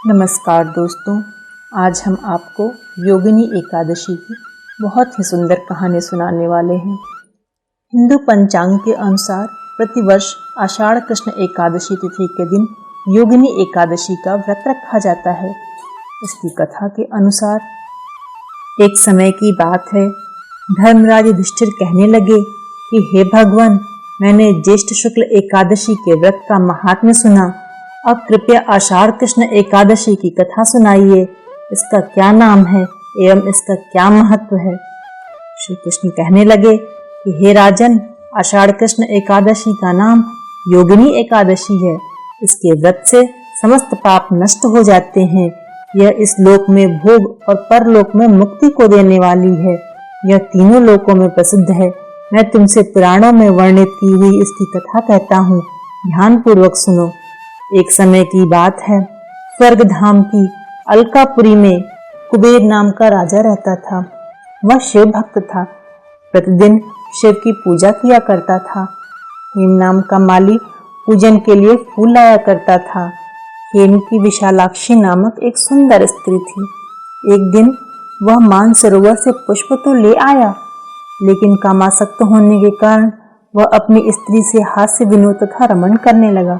नमस्कार दोस्तों, आज हम आपको योगिनी एकादशी की बहुत ही सुंदर कहानी सुनाने वाले हैं। हिंदू पंचांग के अनुसार प्रतिवर्ष आषाढ़ कृष्ण एकादशी तिथि के दिन योगिनी एकादशी का व्रत रखा जाता है। इसकी कथा के अनुसार एक समय की बात है, धर्मराज युधिष्ठिर कहने लगे कि हे भगवान, मैंने ज्येष्ठ शुक्ल एकादशी के व्रत का महात्म्य सुना। अब कृपया आषाढ़ कृष्ण एकादशी की कथा सुनाइए। इसका क्या नाम है एवं इसका क्या महत्व है। श्री कृष्ण कहने लगे कि हे राजन, आषाढ़ कृष्ण एकादशी का नाम योगिनी एकादशी है। इसके व्रत से समस्त पाप नष्ट हो जाते हैं। यह इस लोक में भोग और परलोक में मुक्ति को देने वाली है। यह तीनों लोकों में प्रसिद्ध है। मैं तुमसे पुराणों में वर्णित की हुई इसकी कथा कहता हूँ, ध्यान पूर्वक सुनो। एक समय की बात है, स्वर्ग धाम की अलकापुरी में कुबेर नाम का राजा रहता था। वह शिव भक्त था। प्रतिदिन शिव की पूजा किया करता था। हेम नाम का माली पूजन के लिए फूल लाया करता था। हेम की विशालाक्षी नामक एक सुंदर स्त्री थी। एक दिन वह मानसरोवर से पुष्प तो ले आया, लेकिन कामासक्त होने के कारण वह अपनी स्त्री से हास्य विनोद तथा रमण करने लगा।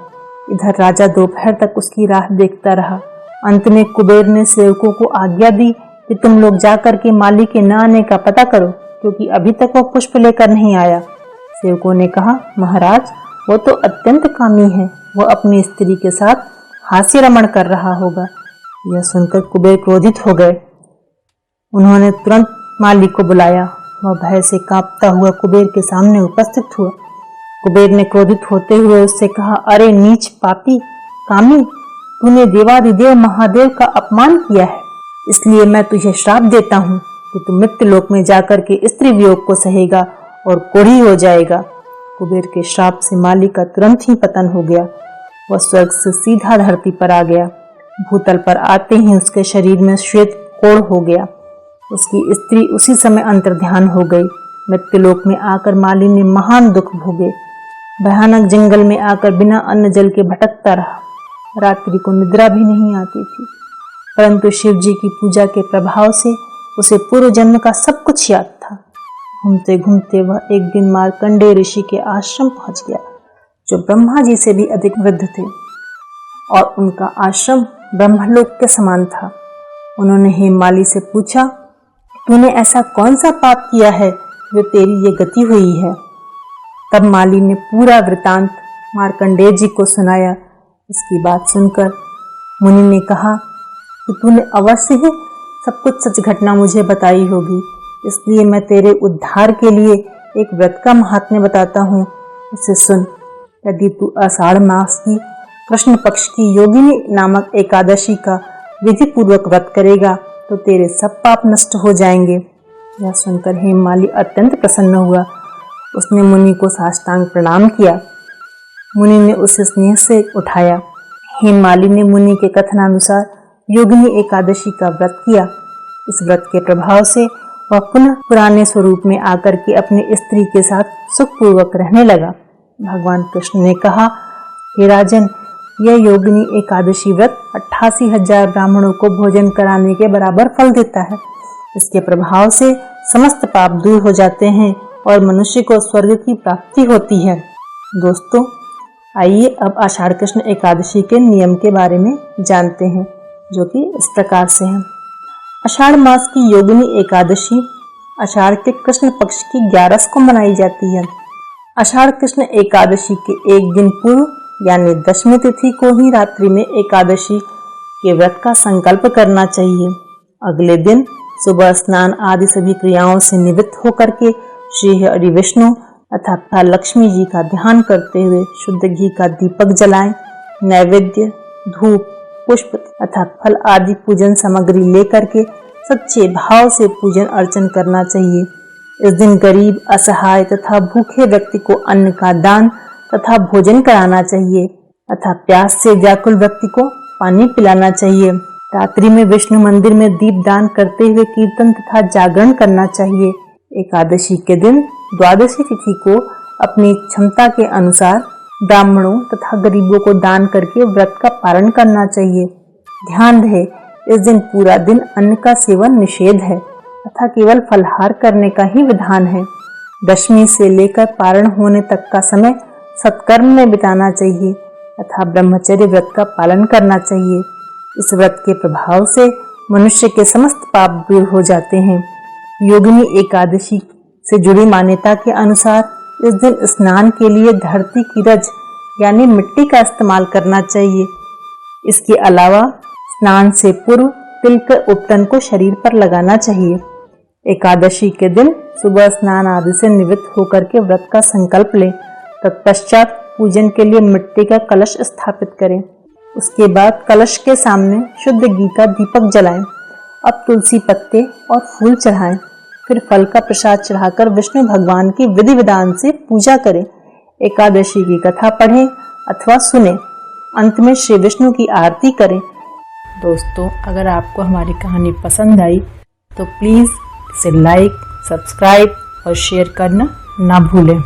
इधर राजा दोपहर तक उसकी राह देखता रहा। अंत में कुबेर ने सेवकों को आज्ञा दी कि तुम लोग जाकर के माली के न आने का पता करो, क्योंकि अभी तक वह पुष्प लेकर नहीं आया। सेवकों ने कहा, महाराज, वो तो अत्यंत कामी है। वह अपनी स्त्री के साथ हास्य रमण कर रहा होगा। यह सुनकर कुबेर क्रोधित हो गए। उन्होंने तुरंत माली को बुलाया। वह भय से कांपता हुआ कुबेर के सामने उपस्थित हुआ। कुबेर ने क्रोधित होते हुए उससे कहा, अरे नीच पापी कामी, तूने देवादिदेव महादेव का अपमान किया है। इसलिए मैं तुझे श्राप देता हूँ कि तू मृत्युलोक में जाकर के स्त्री वियोग को सहेगा और कोढ़ी हो जाएगा। कुबेर के श्राप से माली का तुरंत ही पतन हो गया। वह स्वर्ग से सीधा धरती पर आ गया। भूतल पर आते ही उसके शरीर में श्वेत कोढ़ हो गया। उसकी स्त्री उसी समय अंतर्ध्यान हो गई। मृत्युलोक में आकर माली ने महान दुख भोगे। भयानक जंगल में आकर बिना अन्न जल के भटकता रहा। रात्रि को निद्रा भी नहीं आती थी, परंतु शिव जी की पूजा के प्रभाव से उसे पूर्व जन्म का सब कुछ याद था। घूमते घूमते वह एक दिन मार्कंडेय ऋषि के आश्रम पहुंच गया, जो ब्रह्मा जी से भी अधिक वृद्ध थे और उनका आश्रम ब्रह्मलोक के समान था। उन्होंने हेममाली से पूछा, तूने ऐसा कौन सा पाप किया है जो तेरी ये गति हुई है। तब माली ने पूरा वृतांत मार्कंडेय जी को सुनाया। इसकी बात सुनकर मुनि ने कहा कि तूने अवश्य ही सब कुछ सच घटना मुझे बताई होगी, इसलिए मैं तेरे उद्धार के लिए एक व्रत का महात्म्य बताता हूँ, उसे सुन। यदि तू आषाढ़ मास की कृष्ण पक्ष की योगिनी नामक एकादशी का विधि पूर्वक व्रत करेगा तो तेरे सब पाप नष्ट हो जाएंगे। यह सुनकर हेममाली अत्यंत प्रसन्न हुआ। उसने मुनि को साष्टांग प्रणाम किया। मुनि ने उसे स्नेह से उठाया। हेममाली ने मुनि के कथनानुसार योगिनी एकादशी का व्रत किया। इस व्रत के प्रभाव से वह पुनः पुराने स्वरूप में आकर के अपनी स्त्री के साथ सुखपूर्वक रहने लगा। भगवान कृष्ण ने कहा, हे राजन, यह योगिनी एकादशी व्रत 88,000 ब्राह्मणों को भोजन कराने के बराबर फल देता है। इसके प्रभाव से समस्त पाप दूर हो जाते हैं और मनुष्य को स्वर्ग की प्राप्ति होती है। दोस्तों, आइए अब आषाढ़ कृष्ण एकादशी के नियम के बारे में जानते हैं, जो कि इस प्रकार से हैं। आषाढ़ मास की योगिनी एकादशी आषाढ़ के कृष्ण पक्ष की 11 को मनाई जाती है। आषाढ़ कृष्ण एकादशी के एक दिन पूर्व यानी दशमी तिथि को ही रात्रि में एकादशी के व्रत का संकल्प करना चाहिए। अगले दिन सुबह स्नान आदि सभी क्रियाओं से निवृत्त होकर के श्री हरि विष्णु अथवा लक्ष्मी जी का ध्यान करते हुए शुद्ध घी का दीपक जलाएं। नैवेद्य, धूप, पुष्प तथा फल आदि पूजन सामग्री लेकर के सच्चे भाव से पूजन अर्चन करना चाहिए। इस दिन गरीब, असहाय तथा भूखे व्यक्ति को अन्न का दान तथा भोजन कराना चाहिए तथा प्यास से व्याकुल व्यक्ति को पानी पिलाना चाहिए। रात्रि में विष्णु मंदिर में दीप दान करते हुए कीर्तन तथा जागरण करना चाहिए। एकादशी के दिन द्वादशी तिथि को अपनी क्षमता के अनुसार ब्राह्मणों तथा गरीबों को दान करके व्रत का पालन करना चाहिए। ध्यान रहे, इस दिन पूरा दिन अन्न का सेवन निषेध है तथा केवल फलाहार करने का ही विधान है। दशमी से लेकर पारण होने तक का समय सत्कर्म में बिताना चाहिए तथा ब्रह्मचर्य व्रत का पालन करना चाहिए। इस व्रत के प्रभाव से मनुष्य के समस्त पाप दूर हो जाते हैं। योगिनी एकादशी से जुड़ी मान्यता के अनुसार इस दिन स्नान के लिए धरती की रज यानी मिट्टी का इस्तेमाल करना चाहिए। इसके अलावा स्नान से पूर्व तिल के उपटन को शरीर पर लगाना चाहिए। एकादशी के दिन सुबह स्नान आदि से निवृत्त होकर के व्रत का संकल्प लें। तत्पश्चात पूजन के लिए मिट्टी का कलश स्थापित करें। उसके बाद कलश के सामने शुद्ध घी का दीपक जलाएं। अब तुलसी पत्ते और फूल चढ़ाएं। फिर फल का प्रसाद चढ़ाकर विष्णु भगवान की विधि विधान से पूजा करें। एकादशी की कथा पढ़ें अथवा सुनें। अंत में श्री विष्णु की आरती करें। दोस्तों, अगर आपको हमारी कहानी पसंद आई तो प्लीज़ इसे लाइक, सब्सक्राइब और शेयर करना ना भूलें।